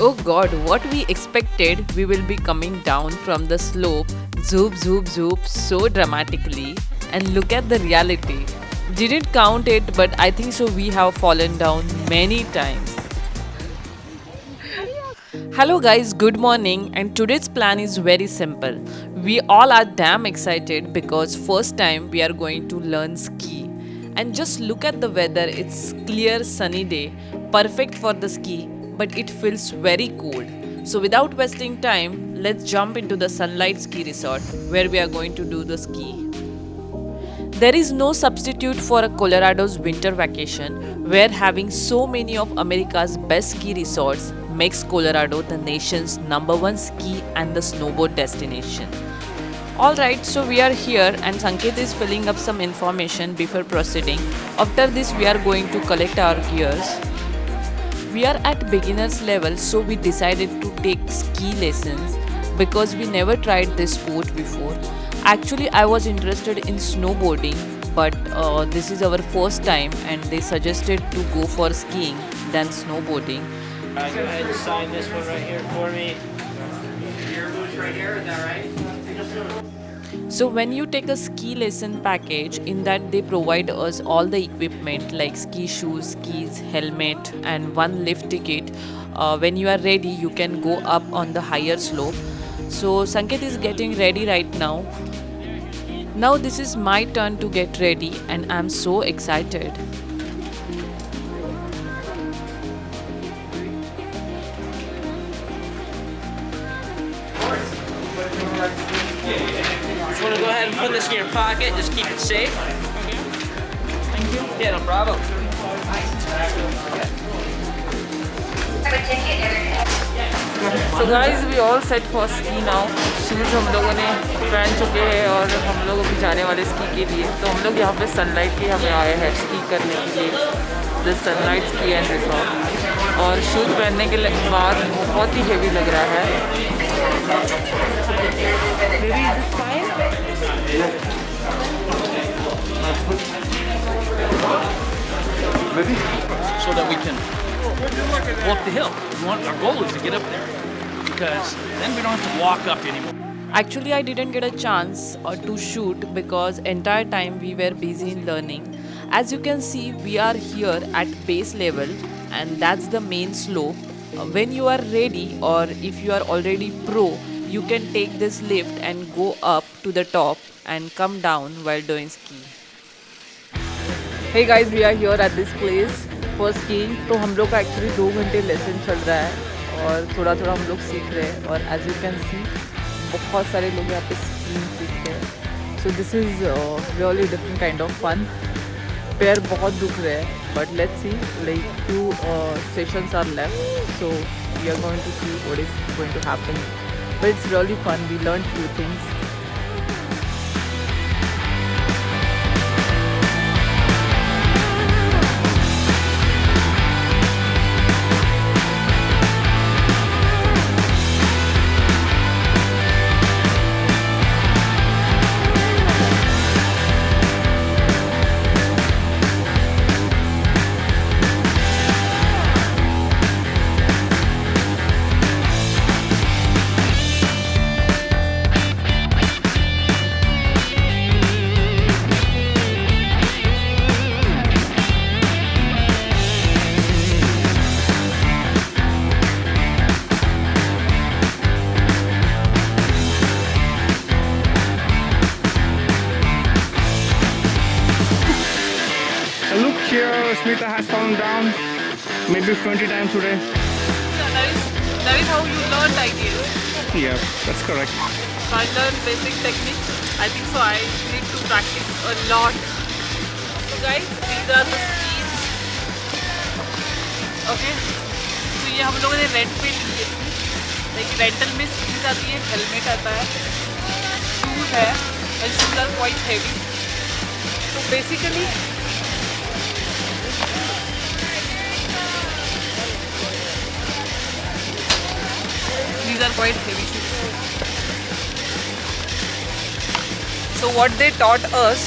Oh god, what we expected, we will be coming down from the slope, zoop, zoop, zoop, so dramatically. And look at the reality. Didn't count it, but I think so we have fallen down many times. Hello guys, good morning, and today's plan is very simple. We all are damn excited because first time we are going to learn ski. And just look at the weather, it's clear sunny day, perfect for the ski, but it feels very cold. So without wasting time, let's jump into the Sunlight Ski Resort where we are going to do the ski. There is no substitute for a Colorado's winter vacation, where having so many of America's best ski resorts makes Colorado the nation's number one ski and the snowboard destination. Alright, so we are here and Sanket is filling up some information before proceeding. After this, we are going to collect our gears. We are at beginners level, so we decided to take ski lessons because we never tried this sport before. Actually, I was interested in snowboarding, but this is our first time and they suggested to go for skiing than snowboarding. Alright, go ahead and sign this one right here for me. So when you take a ski lesson package, in that they provide us all the equipment like ski shoes, skis, helmet and one lift ticket. When you are ready, you can go up on the higher slope. So Sanket is getting ready right now. Now this is my turn to get ready and I'm so excited. Just want to go ahead and put this in your pocket. Just keep it safe. Thank you. Yeah, no problem. So guys, we all set for ski now. Shoes हम लोगों ने पहन चुके हैं और हम लोग अभी जाने वाले स्की के लिए. तो हम लोग यहाँ पे सनलाइट के हमें आए हैं स्की करने के लिए, the sunlight ski and resort. और शूज़ पहनने के बाद बहुत ही हेवी लग रहा है. Maybe is this fine? So that we can walk the hill. Our goal is to get up there because then we don't have to walk up anymore. Actually, I didn't get a chance to shoot because entire time we were busy in learning. As you can see, we are here at base level and that's the main slope. When you are ready or if you are already pro, you can take this lift and go up to the top and come down while doing ski. Hey guys, we are here at this place for skiing. तो हम लोग का actually 2 घंटे lesson चल रहा है और थोड़ा थोड़ा हम लोग सीख रहे हैं. और एज यू कैन सी बहुत सारे लोग यहाँ पे स्कीइंग सीख रहे हैं. So this is really different kind of fun. पैर बहुत दुख रहे हैं but let's see like few sessions are left, so we are going to see what is going to happen. But it's really fun. We learn few things. Look here, Smita has fallen down maybe 20 times today. That is how you learned, I guess. Yeah, that's correct. So I learned basic technique. I think so I need to practice a lot. So guys, these are the skis. Okay. तो ये हम लोगों ने rent पे लिए थे. Like rental में skis आती है, हेलमेट आता है, शूज़ है and shoes are quite heavy. तो basically these are quite heavy shoes. So what they taught us,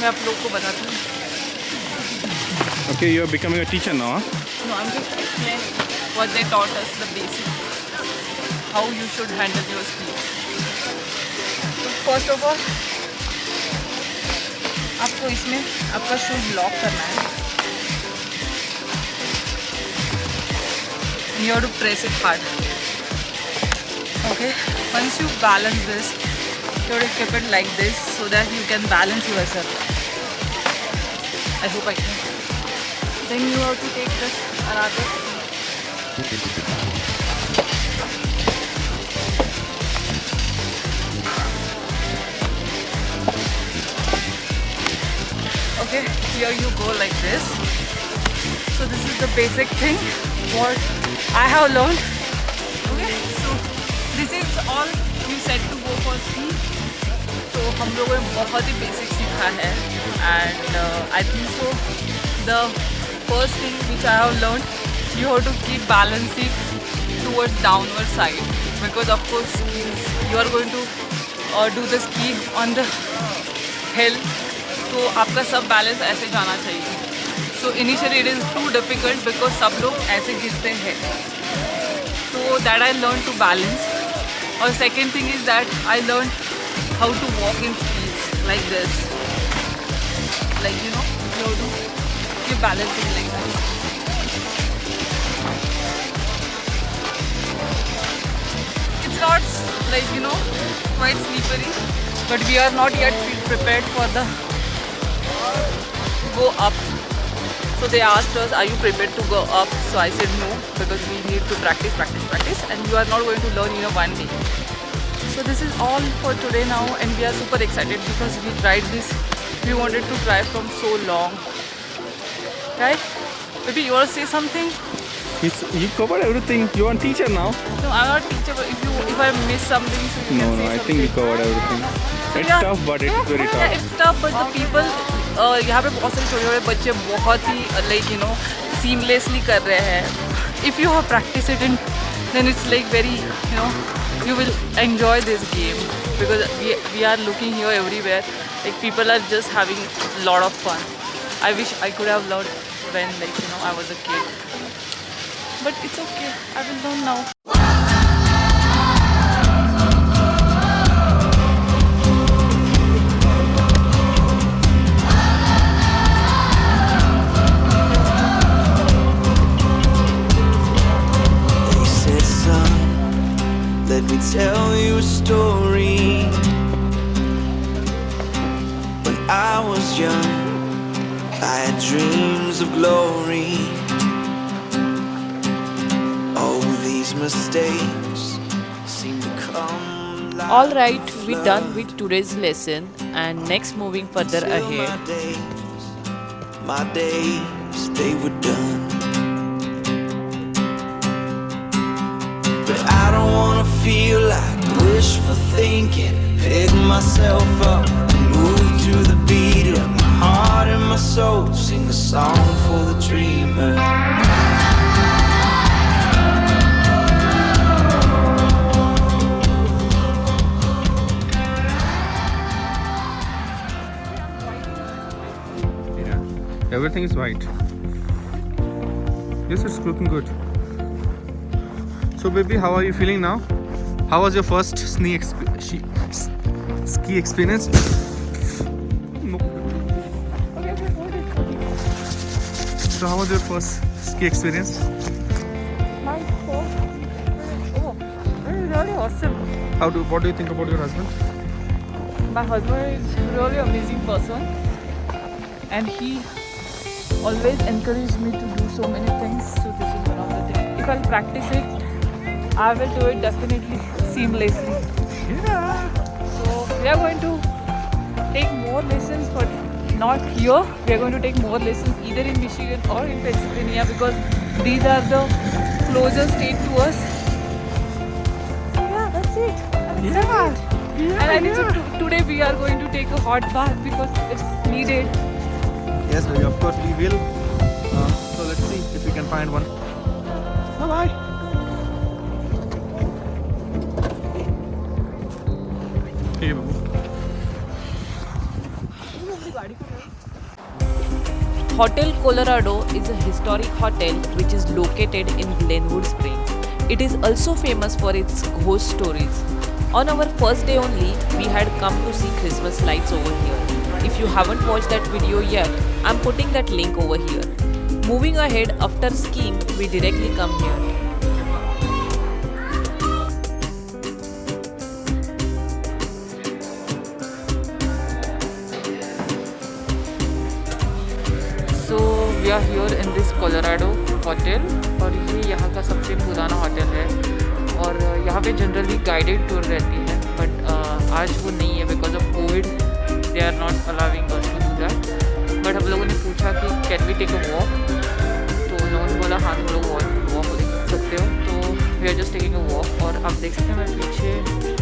मैं आप लोग को बताती हूँ. Okay, you're becoming a teacher now, huh? No, I'm just explaining what they taught us, the basic, how you should handle your ski. So first of all, आपको इसमें आपका shoes lock करना है. You have to press it hard. Okay. Once you balance this, you have to keep it like this so that you can balance yourself. I hope I can. Then you have to take this another. Okay, here you go like this. So this is the basic thing what I have learned. Okay, so this is all you said to go for ski. तो हम लोगों ने बहुत ही basic सीखा है. And I think so the first thing which I have learned, you have to keep balancing towards downward side, because of course you are going to do the ski on the hill. तो आपका सब balance ऐसे जाना चाहिए. So initially it is too difficult because सब लोग ऐसे गिरते हैं. So that I learned to balance. और second thing is that I learned how to walk in skis like this. Like you have to keep balancing like that. It's not like quite slippery, but we are not yet prepared for the go up. So they asked us, are you prepared to go up? So I said no, because we need to practice, and you are not going to learn in one day. So this is all for today now, and we are super excited because we tried this. We wanted to try from so long. Right? Maybe you want to say something? You covered everything. You are a teacher now. No, I'm not a teacher, but if I miss something, so you can say I something. think you covered everything. So It's yeah. tough, but it's very Yeah, tough. it's tough, but the people यहाँ पे बहुत सारे छोटे छोटे बच्चे बहुत ही seamlessly कर रहे हैं. If you have practiced it, then it's like very you will enjoy this game, because we are looking here everywhere. Like people are just having a lot of fun. I wish I could have learned when I was a kid, but it's okay. I will learn now. Let me tell you a story. When I was young, I had dreams of glory. Oh, these mistakes seem to come like Alright, a we're done with today's lesson, and next moving further flood. ahead. My days, they were done. But I don't wanna feel like wishful thinking. Pick myself up and move to the beat of my heart and my soul. Sing a song for the dreamer. Yeah, everything is white. Yes, it's looking good. So baby, how are you feeling now? How was your first ski experience? No. So how was your first ski experience? Really awesome. What do you think about your husband? My husband is really amazing person, and he always encouraged me to do so many things. So this is one of the things. If I practice it, I will do it definitely seamlessly. Yeah. So we are going to take more lessons, but not here. We are going to take more lessons either in Michigan or in Pennsylvania, because these are the closest state to us. So yeah, that's it. I'm excited. And I think so today we are going to take a hot bath because it's needed. Yes, baby, of course we will. So let's see if we can find one. Bye bye. Hey, babu. Hotel Colorado is a historic hotel which is located in Glenwood Springs. It is also famous for its ghost stories. On our first day only, we had come to see Christmas lights over here. If you haven't watched that video yet, I'm putting that link over here. Moving ahead, after skiing, we directly come here. So we are here in this Colorado hotel और ये यहाँ का सबसे पुराना hotel है और यहाँ पे जनरली गाइडेड टूर रहती है बट आज वो नहीं है because of Covid they are not allowing us to do that but हम लोगों ने पूछा कि can we take a walk तो उन लोगों ने बोला हाँ तुम लोग वॉक देख सकते हो तो we are just taking a walk और आप देख सकते हैं मेरे पीछे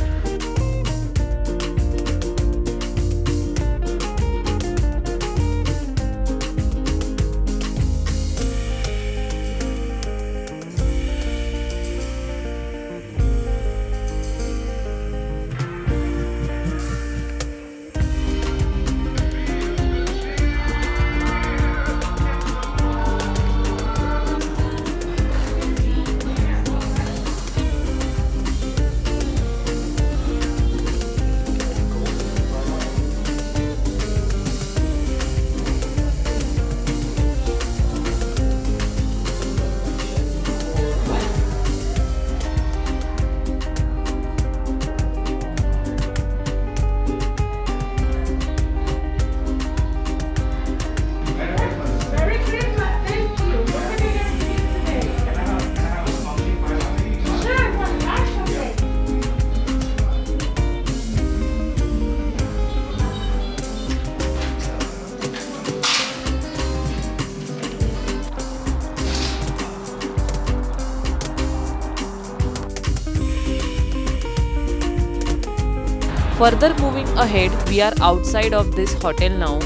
Further moving ahead, we are outside of this hotel now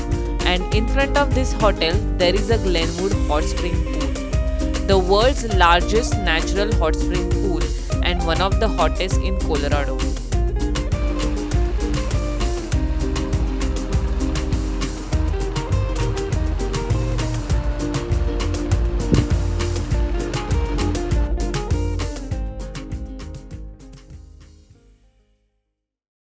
and in front of this hotel there is a Glenwood hot spring pool. The world's largest natural hot spring pool and one of the hottest in Colorado.